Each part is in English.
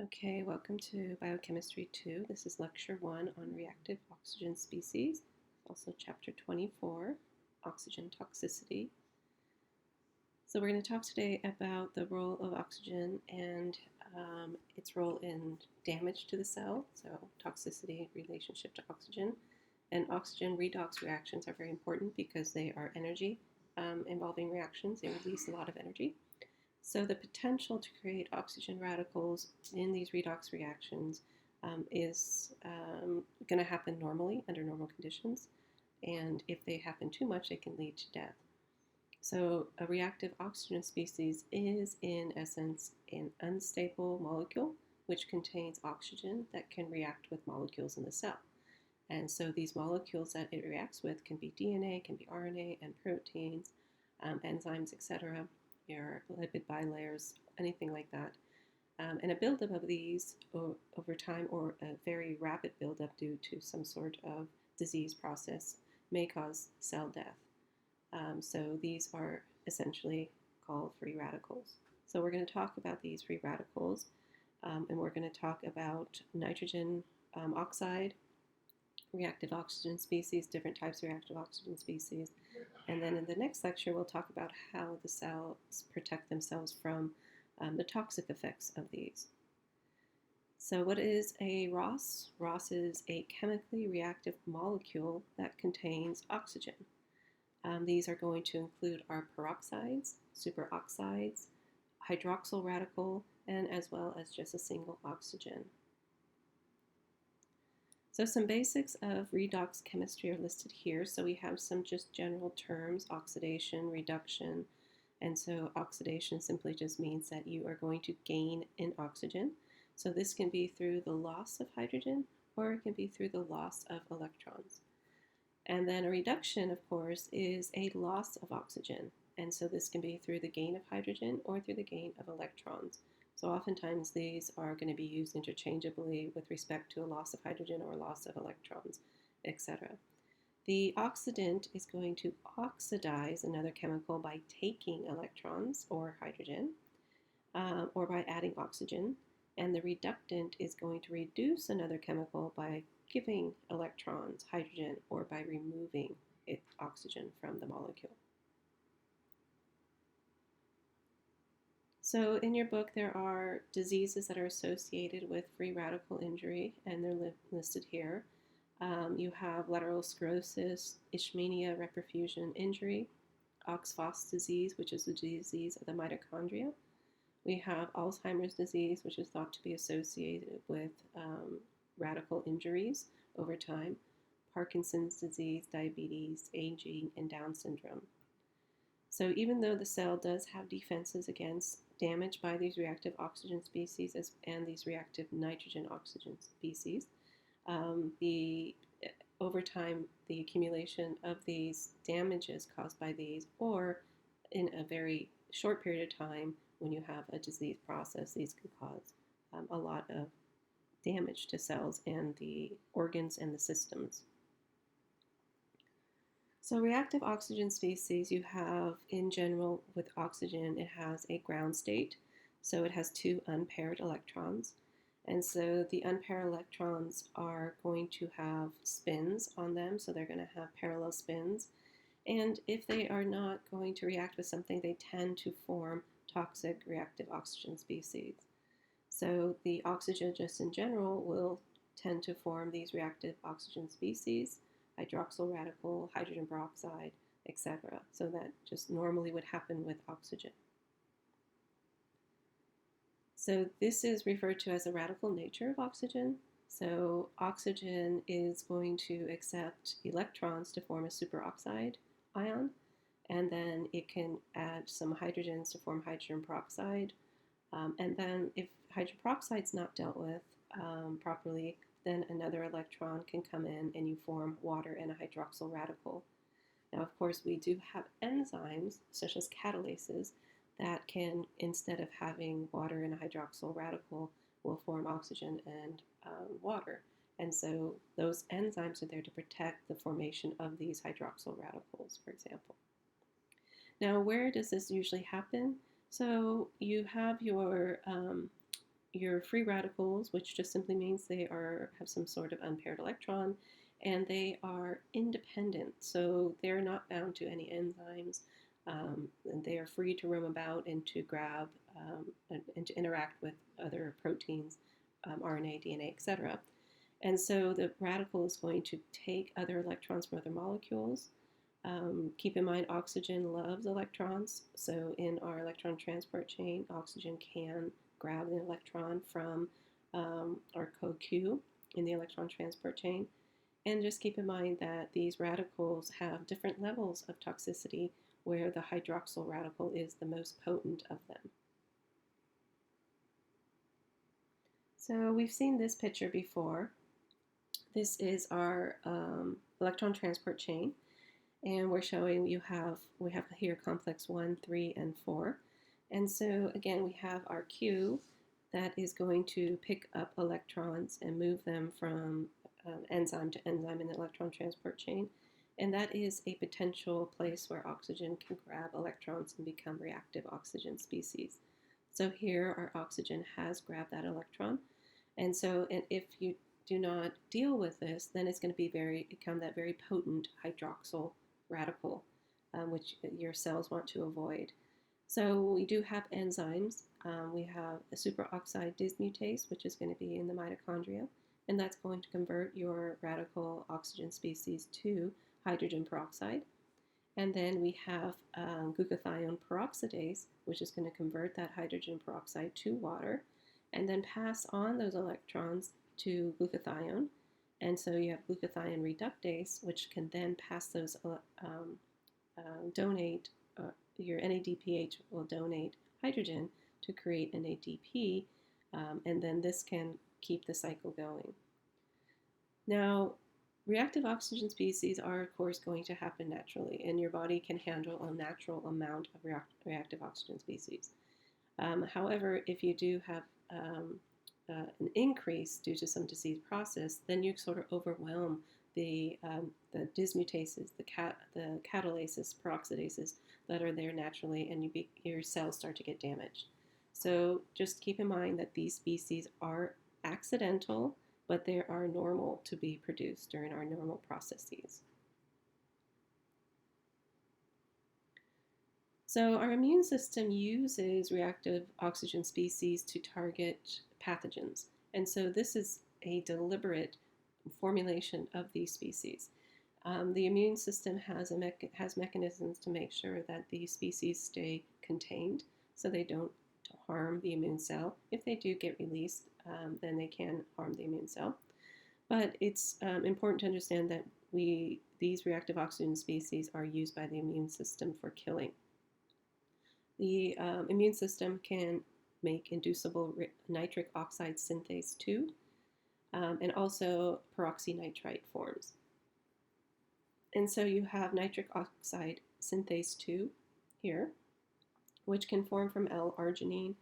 Okay, welcome to Biochemistry 2. This is Lecture 1 on reactive oxygen species, also Chapter 24, Oxygen Toxicity. So we're going to talk today about the role of oxygen and its role in damage to the cell, so toxicity relationship to oxygen. And oxygen redox reactions are very important because they are energy involving reactions. They release a lot of energy. So the potential to create oxygen radicals in these redox reactions is going to happen normally under normal conditions. And if they happen too much, they can lead to death. So a reactive oxygen species is, in essence, an unstable molecule which contains oxygen that can react with molecules in the cell. And so these molecules that it reacts with can be DNA, can be RNA and proteins, enzymes, etc., your lipid bilayers, anything like that. And a buildup of these over time, or a very rapid buildup due to some sort of disease process, may cause cell death. So these are essentially called free radicals. So we're going to talk about these free radicals, and we're going to talk about nitrogen oxide, reactive oxygen species, different types of reactive oxygen species. And then in the next lecture, we'll talk about how the cells protect themselves from the toxic effects of these. So what is a ROS? ROS is a chemically reactive molecule that contains oxygen. These are going to include our peroxides, superoxides, hydroxyl radical, and as well as just a single oxygen. So some basics of redox chemistry are listed here. So we have some just general terms: oxidation, reduction. And so oxidation simply just means that you are going to gain in oxygen. So this can be through the loss of hydrogen, or it can be through the loss of electrons. And then a reduction, of course, is a loss of oxygen. And so this can be through the gain of hydrogen or through the gain of electrons. So oftentimes these are going to be used interchangeably with respect to a loss of hydrogen or loss of electrons, etc. The oxidant is going to oxidize another chemical by taking electrons or hydrogen, or by adding oxygen. And the reductant is going to reduce another chemical by giving electrons, hydrogen, or by removing oxygen from the molecule. So in your book, there are diseases that are associated with free radical injury, and they're listed here. You have lateral sclerosis, Leishmania reperfusion injury, Ox-Foss disease, which is the disease of the mitochondria. We have Alzheimer's disease, which is thought to be associated with radical injuries over time, Parkinson's disease, diabetes, aging, and Down syndrome. So even though the cell does have defenses against damage by these reactive oxygen species and these reactive nitrogen oxygen species, over time, the accumulation of these damages caused by these, or in a very short period of time, when you have a disease process, these can cause a lot of damage to cells and the organs and the systems. So reactive oxygen species, you have, in general, with oxygen, it has a ground state. So it has two unpaired electrons. And so the unpaired electrons are going to have spins on them. So they're going to have parallel spins. And if they are not going to react with something, they tend to form toxic reactive oxygen species. So the oxygen, just in general, will tend to form these reactive oxygen species, hydroxyl radical, hydrogen peroxide, etc. So that just normally would happen with oxygen. So this is referred to as the radical nature of oxygen. So oxygen is going to accept electrons to form a superoxide ion, and then it can add some hydrogens to form hydrogen peroxide. And then if hydrogen peroxide is not dealt with properly, then another electron can come in and you form water and a hydroxyl radical. Now, of course, we do have enzymes, such as catalases, that can, instead of having water and a hydroxyl radical, will form oxygen and water. And so those enzymes are there to protect the formation of these hydroxyl radicals, for example. Now, where does this usually happen? So you have your your free radicals, which just simply means they have some sort of unpaired electron, and they are independent, so they're not bound to any enzymes. And they are free to roam about and to grab and to interact with other proteins, RNA, DNA, etc. And so the radical is going to take other electrons from other molecules. Keep in mind, oxygen loves electrons. So in our electron transport chain, oxygen can grab an electron from our CoQ in the electron transport chain. And just keep in mind that these radicals have different levels of toxicity, where the hydroxyl radical is the most potent of them. So we've seen this picture before. This is our electron transport chain, and we're showing we have here complex 1, 3, and 4. And so again, we have our Q that is going to pick up electrons and move them from enzyme to enzyme in the electron transport chain. And that is a potential place where oxygen can grab electrons and become reactive oxygen species. So here our oxygen has grabbed that electron. And so if you do not deal with this, then it's going to become that very potent hydroxyl radical, which your cells want to avoid. So we do have enzymes. We have a superoxide dismutase, which is going to be in the mitochondria, and that's going to convert your radical oxygen species to hydrogen peroxide. And then we have glutathione peroxidase, which is going to convert that hydrogen peroxide to water, and then pass on those electrons to glutathione. And so you have glutathione reductase, which can then pass those, your NADPH will donate hydrogen to create an ATP, and then this can keep the cycle going. Now, reactive oxygen species are, of course, going to happen naturally, and your body can handle a natural amount of reactive oxygen species. However, if you do have an increase due to some disease process, then you sort of overwhelm the dismutases, the catalases, peroxidases that are there naturally, and your cells start to get damaged. So just keep in mind that these species are accidental, but they are normal to be produced during our normal processes. So our immune system uses reactive oxygen species to target pathogens. And so this is a deliberate formulation of these species. The immune system has mechanisms to make sure that these species stay contained so they don't harm the immune cell. If they do get released, then they can harm the immune cell. But it's important to understand that these reactive oxygen species are used by the immune system for killing. The immune system can make inducible nitric oxide synthase 2 and also peroxynitrite forms. And so you have nitric oxide synthase 2 here, which can form from L-arginine.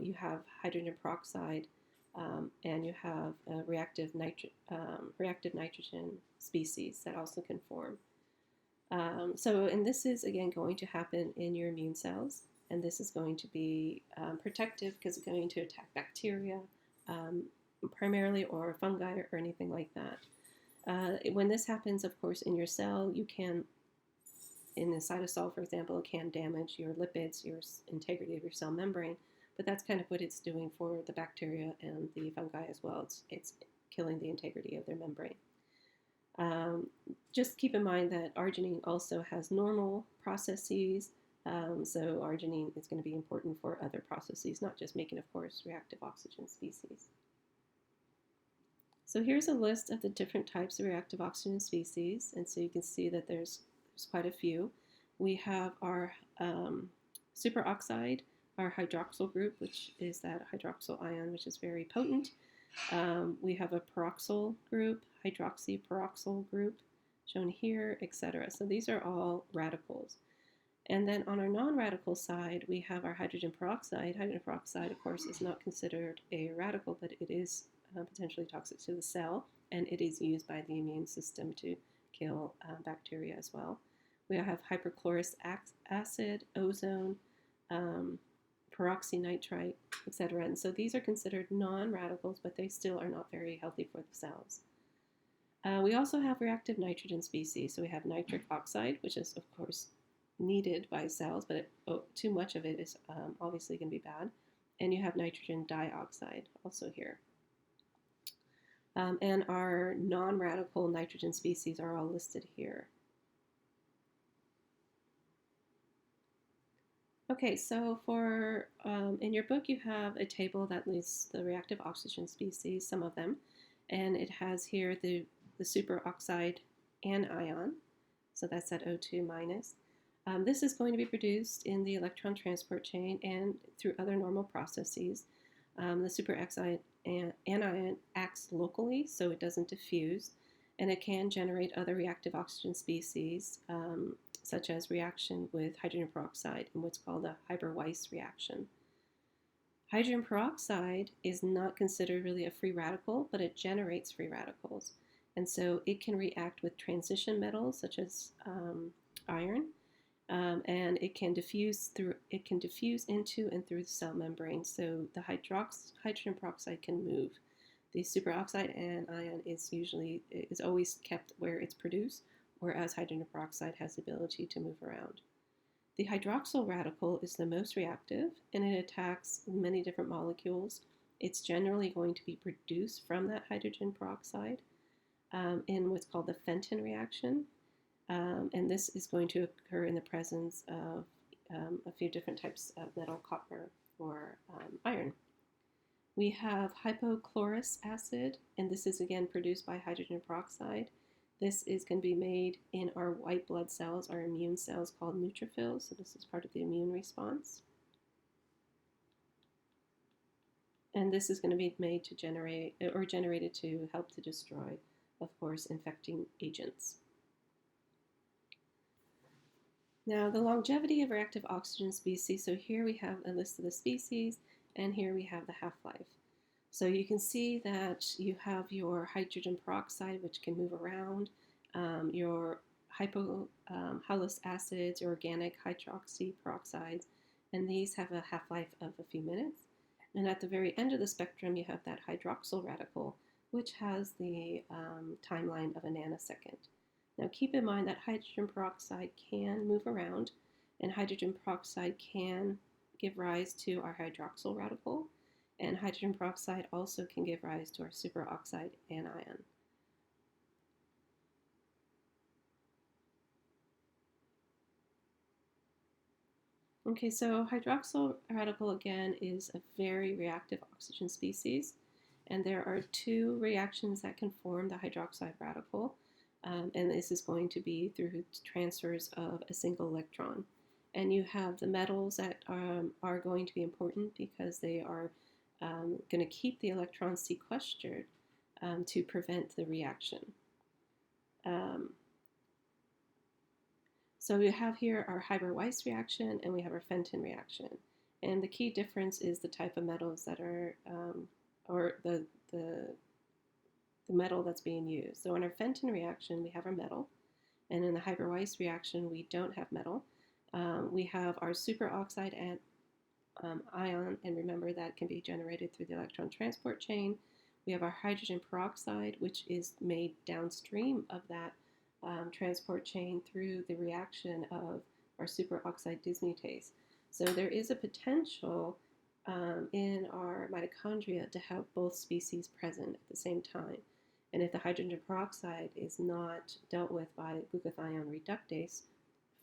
You have hydrogen peroxide, and you have reactive nitrogen species that also can form. And this is, again, going to happen in your immune cells, and this is going to be protective because it's going to attack bacteria primarily, or fungi, or anything like that. When this happens, of course, in your cell, you can, in the cytosol, for example, it can damage your lipids, your integrity of your cell membrane, but that's kind of what it's doing for the bacteria and the fungi as well. It's killing the integrity of their membrane. Just keep in mind that arginine also has normal processes, so arginine is going to be important for other processes, not just making, of course, reactive oxygen species. So here's a list of the different types of reactive oxygen species, and so you can see that there's quite a few. We have our superoxide, our hydroxyl group, which is that hydroxyl ion, which is very potent. We have a peroxyl group, hydroxyperoxyl group, shown here, etc. So these are all radicals. And then on our non-radical side, we have our hydrogen peroxide. Hydrogen peroxide, of course, is not considered a radical, but it is potentially toxic to the cell, and it is used by the immune system to kill bacteria as well. We have hypochlorous acid, ozone, peroxynitrite, etc. And so these are considered non-radicals, but they still are not very healthy for the cells. We also have reactive nitrogen species. So we have nitric oxide, which is, of course, needed by cells, but too much of it is obviously going to be bad. And you have nitrogen dioxide also here. And our non-radical nitrogen species are all listed here. Okay, so for in your book you have a table that lists the reactive oxygen species, some of them, and it has here the superoxide anion, so that's at O2 minus. This is going to be produced in the electron transport chain and through other normal processes. The superoxide anion acts locally, so it doesn't diffuse, and it can generate other reactive oxygen species, such as reaction with hydrogen peroxide in what's called a Haber-Weiss reaction. Hydrogen peroxide is not considered really a free radical, but it generates free radicals. And so it can react with transition metals such as iron, and it can diffuse into and through the cell membrane. So the hydrogen peroxide can move. The superoxide anion is always kept where it's produced, whereas hydrogen peroxide has the ability to move around. The hydroxyl radical is the most reactive, and it attacks many different molecules. It's generally going to be produced from that hydrogen peroxide in what's called the Fenton reaction, and this is going to occur in the presence of a few different types of metal, copper, or iron. We have hypochlorous acid, and this is again produced by hydrogen peroxide. This is going to be made in our white blood cells, our immune cells called neutrophils. So this is part of the immune response. And this is going to be made to generated to help to destroy, of course, infecting agents. Now, the longevity of reactive oxygen species. So here we have a list of the species, and here we have the half-life. So you can see that you have your hydrogen peroxide, which can move around, your hypochlorous acids, your organic hydroxy peroxides, and these have a half-life of a few minutes. And at the very end of the spectrum, you have that hydroxyl radical, which has the timeline of a nanosecond. Now keep in mind that hydrogen peroxide can move around, and hydrogen peroxide can give rise to our hydroxyl radical, and hydrogen peroxide also can give rise to our superoxide anion. Okay, so hydroxyl radical again is a very reactive oxygen species, and there are two reactions that can form the hydroxide radical, and this is going to be through transfers of a single electron. And you have the metals that are going to be important because they are going to keep the electrons sequestered to prevent the reaction. So we have here our Haber-Weiss reaction, and we have our Fenton reaction. And the key difference is the type of metals that are, or the metal that's being used. So in our Fenton reaction, we have our metal, and in the Haber-Weiss reaction, we don't have metal. We have our superoxide ion, and remember that can be generated through the electron transport chain. We have our hydrogen peroxide, which is made downstream of that transport chain through the reaction of our superoxide dismutase. So there is a potential in our mitochondria to have both species present at the same time. And if the hydrogen peroxide is not dealt with by glutathione reductase,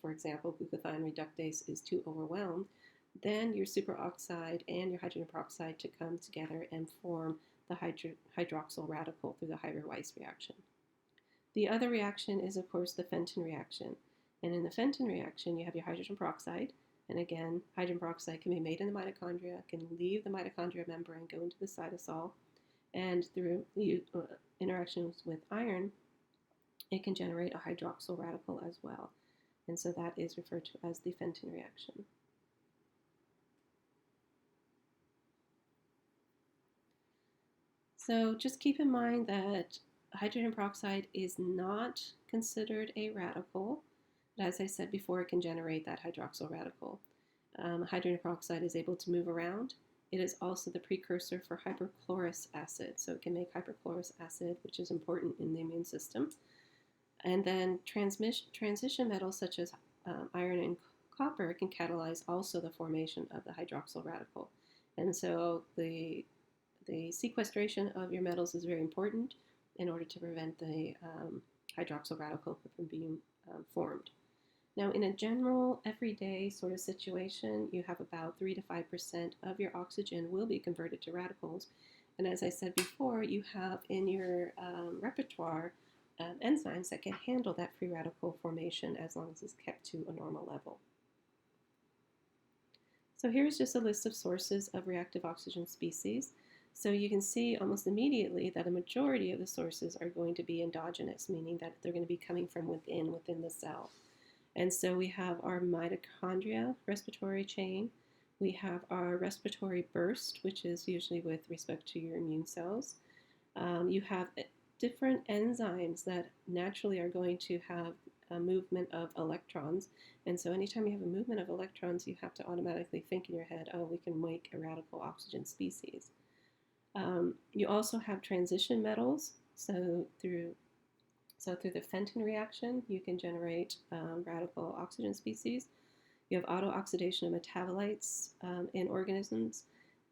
for example, glutathione reductase is too overwhelmed, then your superoxide and your hydrogen peroxide to come together and form the hydroxyl radical through the Haber-Weiss reaction. The other reaction is, of course, the Fenton reaction. And in the Fenton reaction, you have your hydrogen peroxide. And again, hydrogen peroxide can be made in the mitochondria, can leave the mitochondria membrane, go into the cytosol, and through the interactions with iron, it can generate a hydroxyl radical as well. And so that is referred to as the Fenton reaction. So just keep in mind that hydrogen peroxide is not considered a radical, but as I said before, it can generate that hydroxyl radical. hydrogen peroxide is able to move around. It is also the precursor for hypochlorous acid, so it can make hypochlorous acid, which is important in the immune system. And then transition metals such as iron and copper can catalyze also the formation of the hydroxyl radical. And so the sequestration of your metals is very important in order to prevent the hydroxyl radical from being formed. Now, in a general, everyday sort of situation, you have about 3 to 5% of your oxygen will be converted to radicals. And as I said before, you have in your repertoire enzymes that can handle that free radical formation as long as it's kept to a normal level. So here's just a list of sources of reactive oxygen species. So you can see almost immediately that a majority of the sources are going to be endogenous, meaning that they're going to be coming from within the cell. And so we have our mitochondria respiratory chain. We have our respiratory burst, which is usually with respect to your immune cells. You have different enzymes that naturally are going to have a movement of electrons. And so anytime you have a movement of electrons, you have to automatically think in your head, oh, we can make a radical oxygen species. You also have transition metals. So through the Fenton reaction, you can generate radical oxygen species. You have auto-oxidation of metabolites in organisms.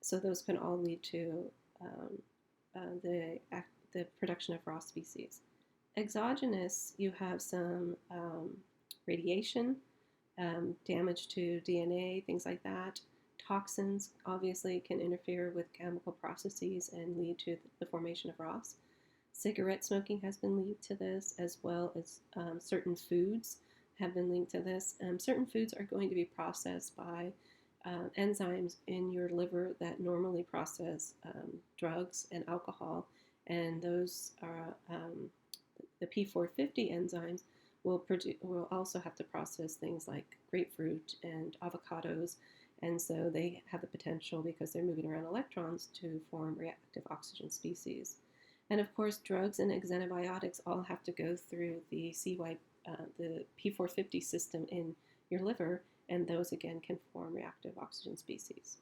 So those can all lead to the production of ROS species. Exogenous, you have some radiation, damage to DNA, things like that. Toxins obviously can interfere with chemical processes and lead to the formation of ROS. Cigarette smoking has been linked to this, as well as certain foods have been linked to this. Certain foods are going to be processed by enzymes in your liver that normally process drugs and alcohol, and those are the P450 enzymes will also have to process things like grapefruit and avocados, and so they have the potential, because they're moving around electrons, to form reactive oxygen species. And of course, drugs and xenobiotics all have to go through the the P450 system in your liver, and those again can form reactive oxygen species.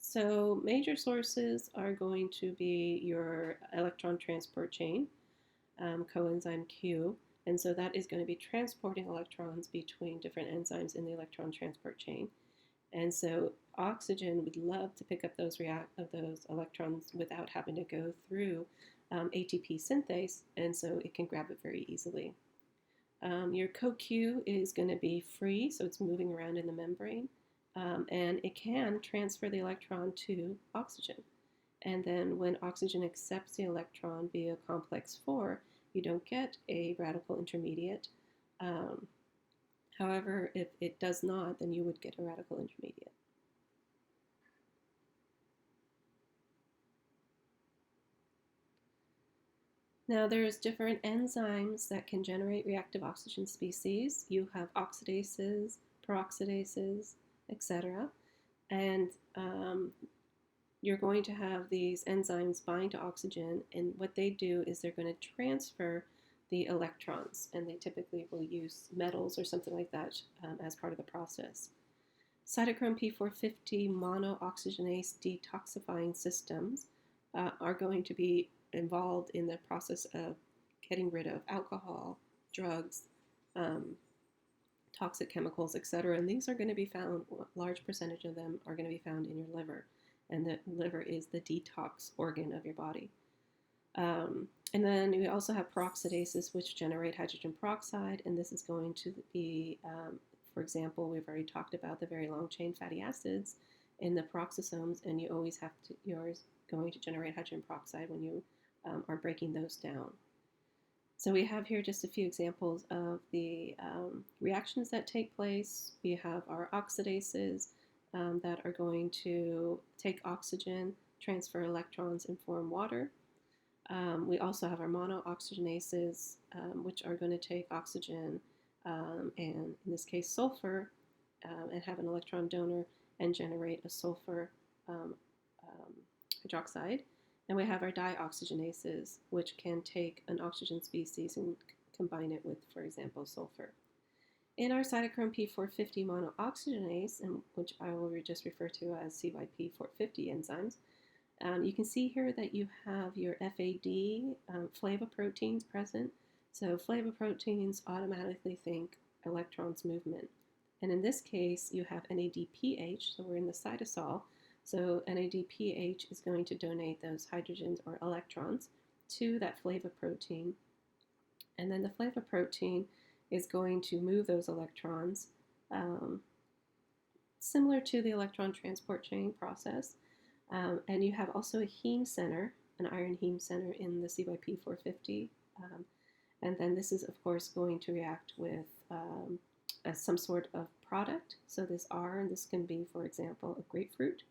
So major sources are going to be your electron transport chain, coenzyme Q, and so that is going to be transporting electrons between different enzymes in the electron transport chain. And so oxygen would love to pick up those electrons without having to go through ATP synthase, and so it can grab it very easily. Your CoQ is going to be free, so it's moving around in the membrane, and it can transfer the electron to oxygen. And then when oxygen accepts the electron via complex 4, you don't get a radical intermediate. However, if it does not, then you would get a radical intermediate. Now, there's different enzymes that can generate reactive oxygen species. You have oxidases, peroxidases, etc. And you're going to have these enzymes bind to oxygen, and what they do is they're going to transfer the electrons, and they typically will use metals or something like that as part of the process. Cytochrome P450 monooxygenase detoxifying systems are going to be involved in the process of getting rid of alcohol, drugs, toxic chemicals, etc. And these are going to be found, a large percentage of them are going to be found in your liver. And the liver is the detox organ of your body. And then we also have peroxidases, which generate hydrogen peroxide, and this is going to be, for example, we've already talked about the very long-chain fatty acids in the peroxisomes, and you're going to generate hydrogen peroxide when you are breaking those down. So we have here just a few examples of the reactions that take place. We have our oxidases that are going to take oxygen, transfer electrons, and form water. We also have our monooxygenases, which are going to take oxygen and, in this case, sulfur, and have an electron donor and generate a sulfur hydroxide. And we have our dioxygenases, which can take an oxygen species and combine it with, for example, sulfur. In our cytochrome P450 monooxygenase, and which I will just refer to as CYP450 enzymes, you can see here that you have your FAD flavoproteins present. So flavoproteins automatically think electrons movement. And in this case, you have NADPH, so we're in the cytosol. So NADPH is going to donate those hydrogens or electrons to that flavoprotein. And then the flavoprotein is going to move those electrons, similar to the electron transport chain process. And you have also a heme center, an iron heme center in the CYP450. And then this is, of course, going to react with some sort of product. So this R, and this can be, for example, a grapefruit.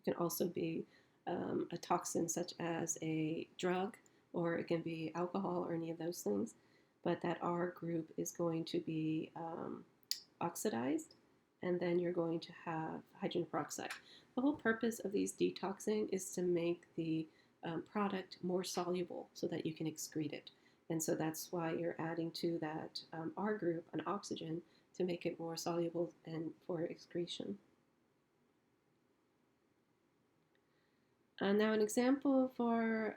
It can also be a toxin such as a drug, or it can be alcohol or any of those things. But that R group is going to be oxidized, and then you're going to have hydrogen peroxide. The whole purpose of these detoxing is to make the product more soluble so that you can excrete it. And so that's why you're adding to that R group an oxygen to make it more soluble and for excretion. Now an example for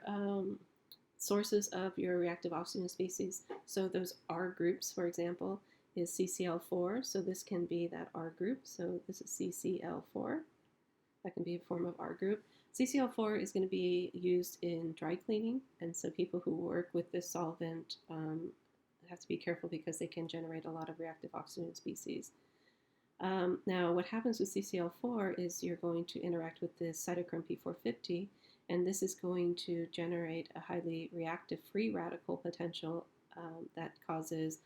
sources of your reactive oxygen species. So those R groups, for example, is CCl4. So this can be that R group. So this is CCl4. That can be a form of R group. CCl4 is going to be used in dry cleaning. And so people who work with this solvent have to be careful because they can generate a lot of reactive oxygen species. Now, what happens with CCl4 is you're going to interact with this cytochrome P450, and this is going to generate a highly reactive free radical potential that causes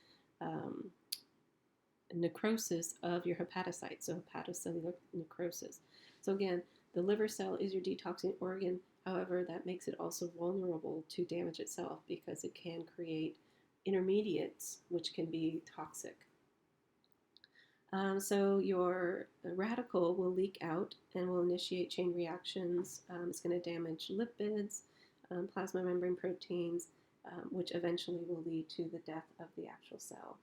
necrosis of your hepatocytes, so hepatocellular necrosis. So again, the liver cell is your detoxing organ. However, that makes it also vulnerable to damage itself because it can create intermediates which can be toxic. So your radical will leak out and will initiate chain reactions. It's going to damage lipids, plasma membrane proteins, which eventually will lead to the death of the actual cell.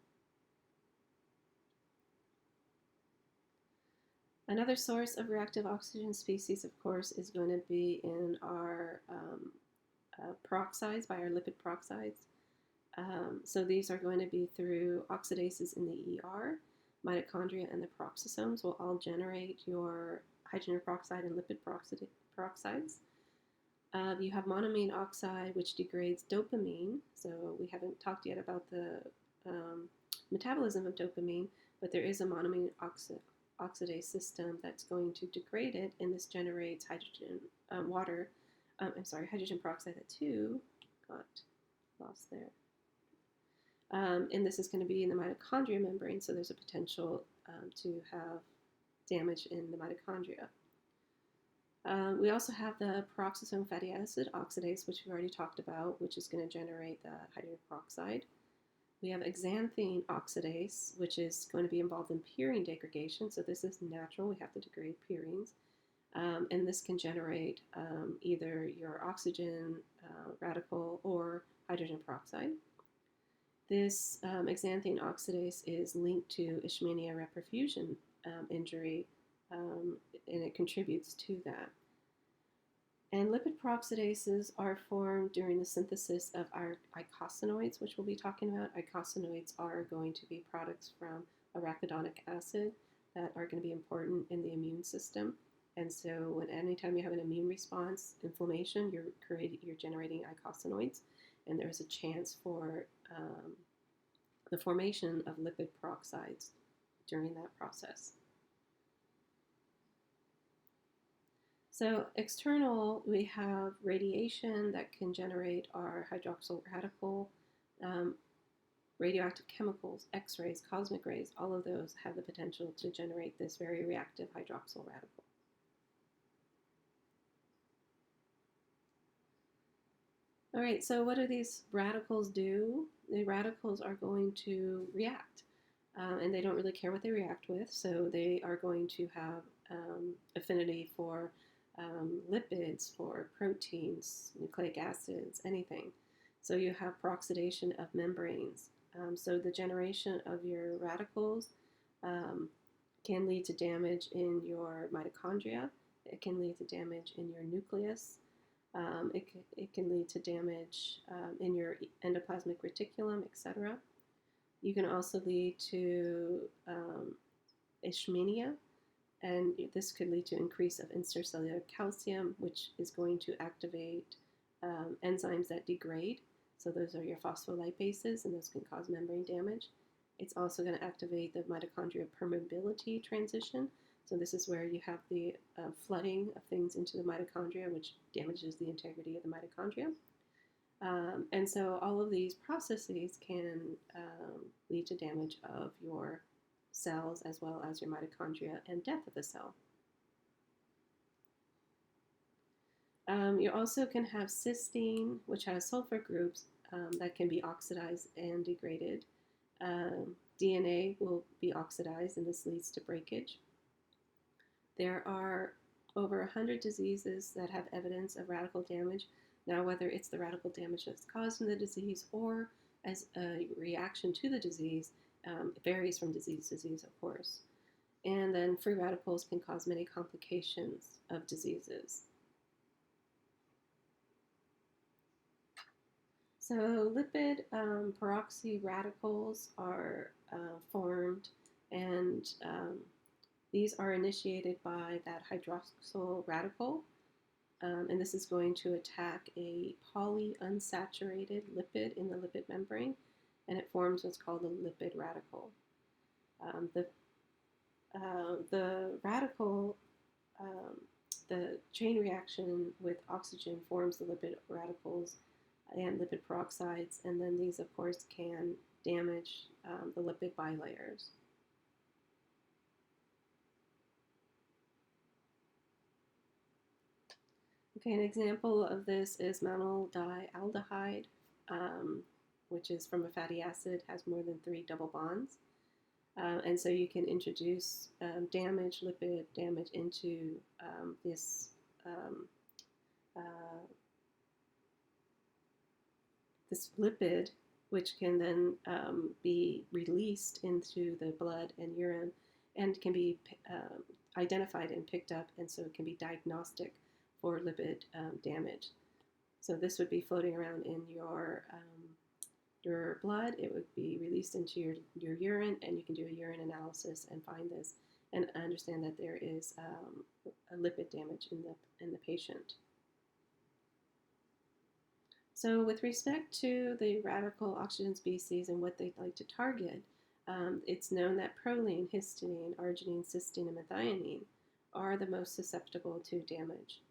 Another source of reactive oxygen species, of course, is going to be in our peroxides, by our lipid peroxides. So these are going to be through oxidases in the ER. Mitochondria and the peroxisomes will all generate your hydrogen peroxide and lipid peroxides. You have monoamine oxide, which degrades dopamine. So we haven't talked yet about the metabolism of dopamine, but there is a monoamine oxidase system that's going to degrade it, and this generates hydrogen hydrogen peroxide that too got lost there. And this is going to be in the mitochondria membrane, so there's a potential to have damage in the mitochondria. We also have the peroxisome fatty acid oxidase, which we've already talked about, which is going to generate the hydrogen peroxide. We have xanthine oxidase, which is going to be involved in purine degradation. So this is natural. We have to degrade purines. And this can generate either your oxygen radical or hydrogen peroxide. This xanthine oxidase is linked to Leishmania reperfusion injury, and it contributes to that. And lipid peroxidases are formed during the synthesis of our eicosanoids, which we'll be talking about. Eicosanoids are going to be products from arachidonic acid that are going to be important in the immune system. And so anytime you have an immune response, inflammation, you're generating eicosanoids, and there's a chance for the formation of lipid peroxides during that process. So external, we have radiation that can generate our hydroxyl radical, radioactive chemicals, X-rays, cosmic rays, all of those have the potential to generate this very reactive hydroxyl radical. All right, so what do these radicals do? The radicals are going to react, and they don't really care what they react with, so they are going to have affinity for lipids, for proteins, nucleic acids, anything. So you have peroxidation of membranes. So the generation of your radicals can lead to damage in your mitochondria. It can lead to damage in your nucleus. It can lead to damage in your endoplasmic reticulum, etc. You can also lead to ischemia, and this could lead to increase of intercellular calcium, which is going to activate enzymes that degrade. So those are your phospholipases, and those can cause membrane damage. It's also going to activate the mitochondrial permeability transition. So this is where you have the flooding of things into the mitochondria, which damages the integrity of the mitochondria. And so all of these processes can lead to damage of your cells as well as your mitochondria and death of the cell. You also can have cysteine, which has sulfur groups that can be oxidized and degraded. DNA will be oxidized, and this leads to breakage. There are over 100 diseases that have evidence of radical damage. Now, whether it's the radical damage that's caused in the disease or as a reaction to the disease, it varies from disease to disease, of course. And then free radicals can cause many complications of diseases. So lipid peroxy radicals are formed, and these are initiated by that hydroxyl radical, and this is going to attack a polyunsaturated lipid in the lipid membrane, and it forms what's called a lipid radical. The radical, the chain reaction with oxygen forms the lipid radicals and lipid peroxides, and then these, of course, can damage the lipid bilayers. Okay, an example of this is malondialdehyde, which is from a fatty acid, has more than 3 double bonds. And so you can introduce lipid damage into this lipid, which can then be released into the blood and urine and can be identified and picked up, and so it can be diagnostic for lipid damage. So this would be floating around in your blood. It would be released into your urine, and you can do a urine analysis and find this and understand that there is a lipid damage in the patient. So with respect to the radical oxygen species and what they'd like to target, it's known that proline, histidine, arginine, cysteine, and methionine are the most susceptible to damage.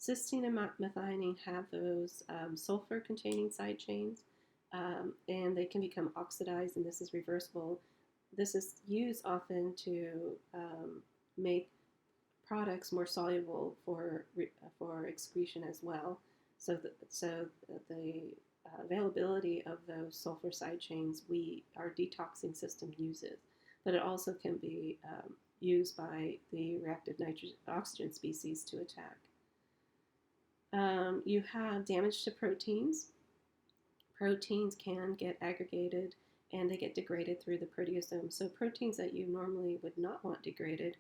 Cysteine and methionine have those sulfur-containing side chains, and they can become oxidized, and this is reversible. This is used often to make products more soluble for excretion as well. So the availability of those sulfur side chains our detoxing system uses, but it also can be used by the reactive oxygen species to attack. You have damage to proteins. Proteins can get aggregated and they get degraded through the proteasome. So proteins that you normally would not want degraded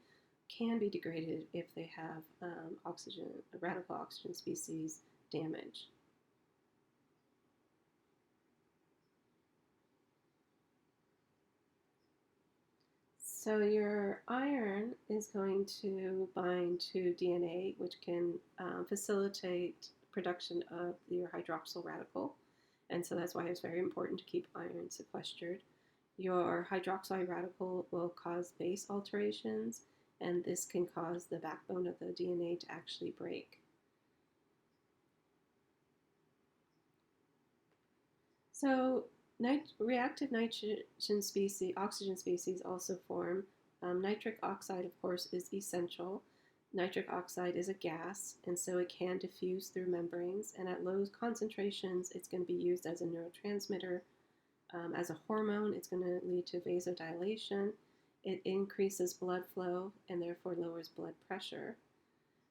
can be degraded if they have radical oxygen species damage. So your iron is going to bind to DNA, which can facilitate production of your hydroxyl radical. And so that's why it's very important to keep iron sequestered. Your hydroxide radical will cause base alterations, and this can cause the backbone of the DNA to actually break. So reactive oxygen species also form. Nitric oxide, of course, is essential. Nitric oxide is a gas, and so it can diffuse through membranes, and at low concentrations, it's going to be used as a neurotransmitter. As a hormone, it's going to lead to vasodilation. It increases blood flow and therefore lowers blood pressure.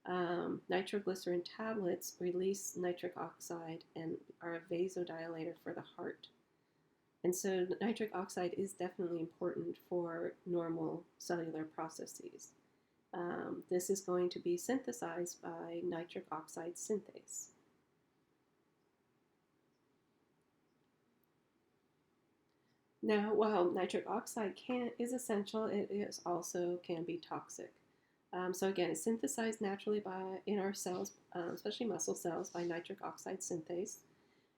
Nitroglycerin tablets release nitric oxide and are a vasodilator for the heart. And so nitric oxide is definitely important for normal cellular processes. This is going to be synthesized by nitric oxide synthase. Now, while nitric oxide is essential, it is also can be toxic. So again, it's synthesized naturally in our cells, especially muscle cells, by nitric oxide synthase.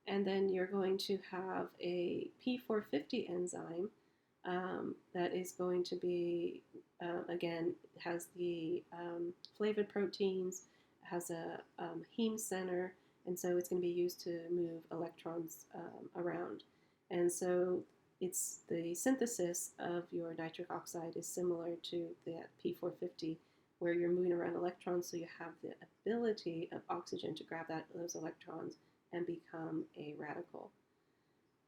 And then you're going to have a P450 enzyme that is going to be, again, has the flavoid proteins, has a heme center, and so it's going to be used to move electrons around. And so it's the synthesis of your nitric oxide is similar to that P450, where you're moving around electrons, so you have the ability of oxygen to grab those electrons and become a radical.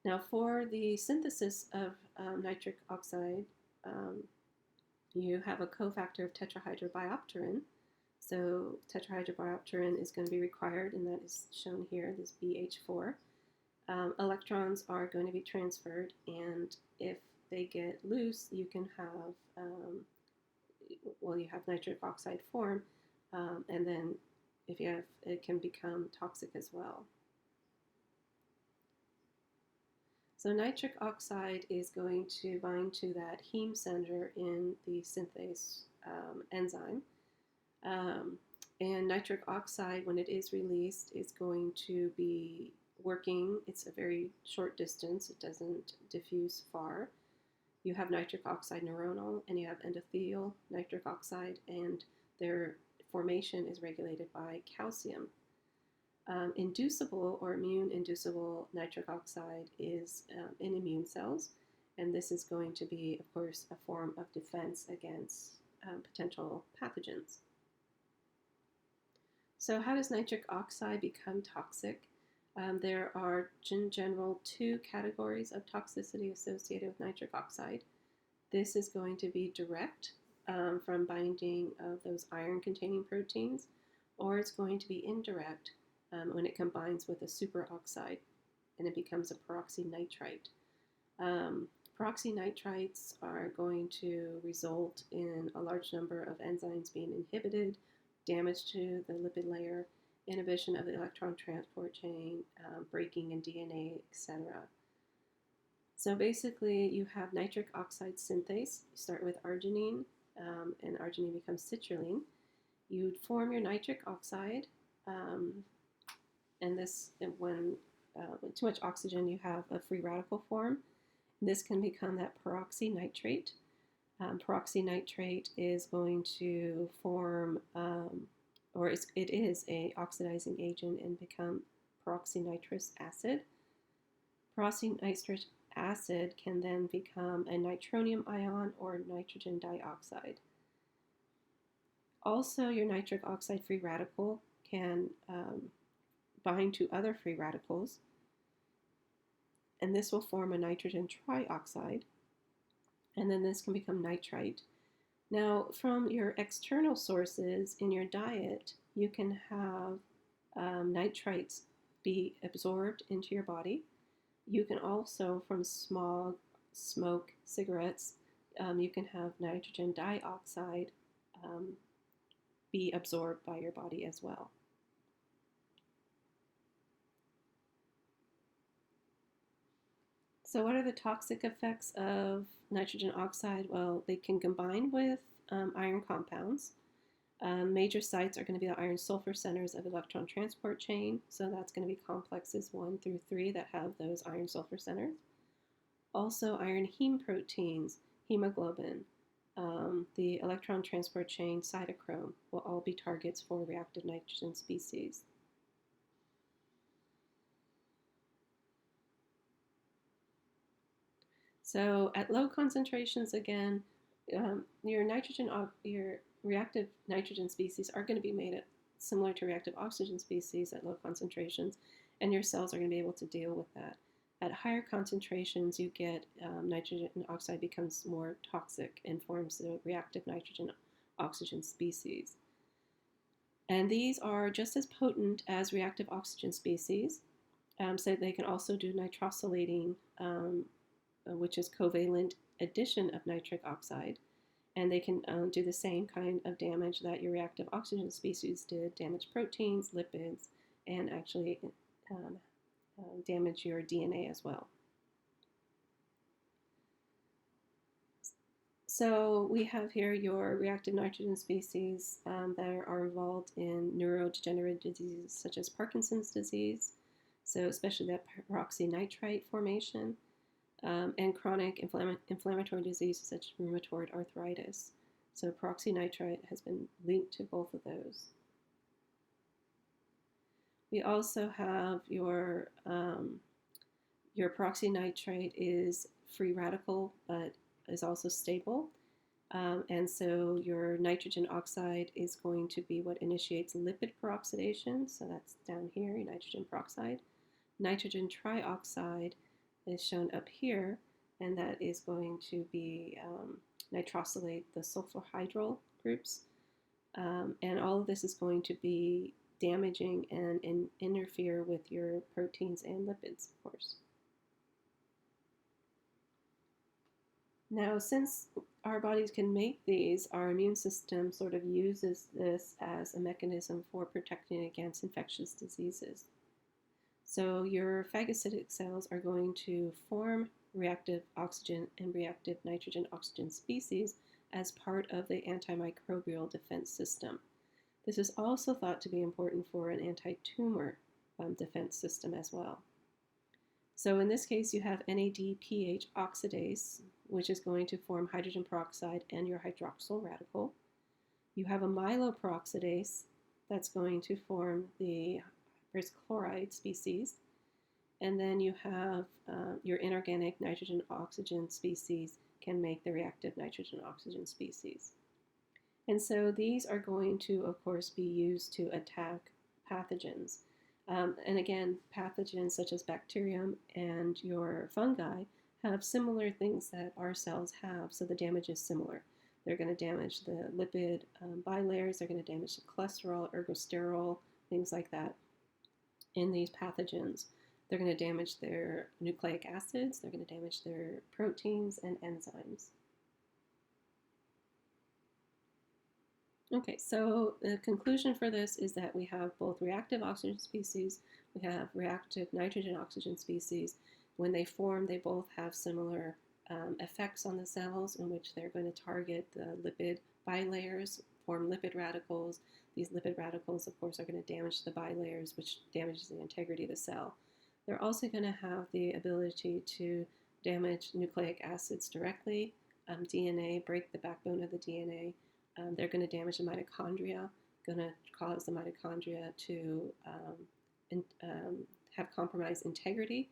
Now, for the synthesis of nitric oxide, you have a cofactor of tetrahydrobiopterin. So tetrahydrobiopterin is going to be required, and that is shown here, this BH4. Electrons are going to be transferred, and if they get loose, you can have, you have nitric oxide form, and then if you have, it can become toxic as well. So nitric oxide is going to bind to that heme center in the synthase enzyme. And nitric oxide, when it is released, is going to be working. It's a very short distance. It doesn't diffuse far. You have nitric oxide neuronal, and you have endothelial nitric oxide, and their formation is regulated by calcium. Inducible or immune-inducible nitric oxide is in immune cells, and this is going to be, of course, a form of defense against potential pathogens. So how does nitric oxide become toxic? There are, in general, two categories of toxicity associated with nitric oxide. This is going to be direct from binding of those iron-containing proteins, or it's going to be indirect when it combines with a superoxide and it becomes a peroxynitrite. Peroxynitrites are going to result in a large number of enzymes being inhibited, damage to the lipid layer, inhibition of the electron transport chain, breaking in DNA, etc. So basically, you have nitric oxide synthase. You start with arginine, and arginine becomes citrulline. You'd form your nitric oxide, and this, when with too much oxygen, you have a free radical form. This can become that peroxynitrate. Peroxynitrate is going to form, it is a oxidizing agent and become peroxynitrous acid. Peroxynitrous acid can then become a nitronium ion or nitrogen dioxide. Also, your nitric oxide free radical can bind to other free radicals, and this will form a nitrogen trioxide, and then this can become nitrite. Now, from your external sources in your diet, you can have nitrites be absorbed into your body. You can also, from smog, smoke, cigarettes, you can have nitrogen dioxide be absorbed by your body as well. So what are the toxic effects of nitrogen oxide? Well, they can combine with iron compounds. Major sites are going to be the iron sulfur centers of electron transport chain. So that's going to be complexes 1 through 3 that have those iron sulfur centers. Also iron heme proteins, hemoglobin, the electron transport chain, cytochrome will all be targets for reactive nitrogen species. So at low concentrations, again, your reactive nitrogen species are going to be made similar to reactive oxygen species at low concentrations, and your cells are going to be able to deal with that. At higher concentrations, you get nitrogen oxide becomes more toxic and forms the reactive nitrogen oxygen species. And these are just as potent as reactive oxygen species. So they can also do nitrosylating, which is covalent addition of nitric oxide. And they can do the same kind of damage that your reactive oxygen species did, damage proteins, lipids, and actually damage your DNA as well. So we have here your reactive nitrogen species that are involved in neurodegenerative diseases such as Parkinson's disease, so especially that peroxynitrite formation, and chronic inflammatory diseases such as rheumatoid arthritis. So peroxynitrite has been linked to both of those. We also have your peroxynitrite is free radical, but is also stable. And so your nitrogen oxide is going to be what initiates lipid peroxidation. So that's down here, your nitrogen peroxide. Nitrogen trioxide is shown up here, and that is going to be nitrosylate the sulfurhydryl groups. And all of this is going to be damaging and interfere with your proteins and lipids, of course. Now, since our bodies can make these, our immune system sort of uses this as a mechanism for protecting against infectious diseases. So your phagocytic cells are going to form reactive oxygen and reactive nitrogen oxygen species as part of the antimicrobial defense system. This is also thought to be important for an anti-tumor defense system as well. So in this case, you have NADPH oxidase, which is going to form hydrogen peroxide and your hydroxyl radical. You have a myeloperoxidase that's going to form the chloride species. And then you have your inorganic nitrogen oxygen species can make the reactive nitrogen oxygen species. And so these are going to, of course, be used to attack pathogens. And again, pathogens such as bacterium and your fungi have similar things that our cells have, so the damage is similar. They're going to damage the lipid bilayers, they're going to damage the cholesterol, ergosterol, things like that in these pathogens. They're going to damage their nucleic acids, they're going to damage their proteins and enzymes. Okay, so the conclusion for this is that we have both reactive oxygen species, we have reactive nitrogen oxygen species. When they form, they both have similar effects on the cells in which they're going to target the lipid bilayers, form lipid radicals. These lipid radicals, of course, are going to damage the bilayers, which damages the integrity of the cell. They're also going to have the ability to damage nucleic acids directly, DNA, break the backbone of the DNA. They're going to damage the mitochondria, going to cause the mitochondria to have compromised integrity.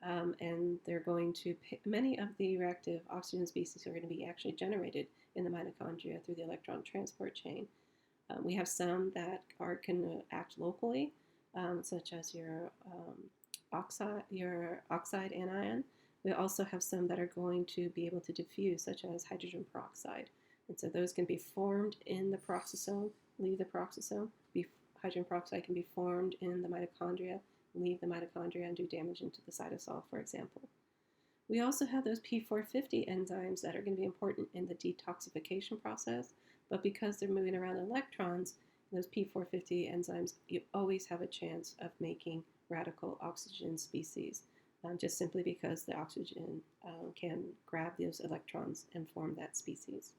And they're going to, many of the reactive oxygen species are going to be actually generated in the mitochondria through the electron transport chain. We have some that can act locally, such as your oxide anion. We also have some that are going to be able to diffuse, such as hydrogen peroxide. And so those can be formed in the peroxisome, leave the peroxisome. Hydrogen peroxide can be formed in the mitochondria, leave the mitochondria, and do damage into the cytosol, for example. We also have those P450 enzymes that are going to be important in the detoxification process, but because they're moving around electrons, those P450 enzymes, you always have a chance of making radical oxygen species, just simply because the oxygen can grab those electrons and form that species.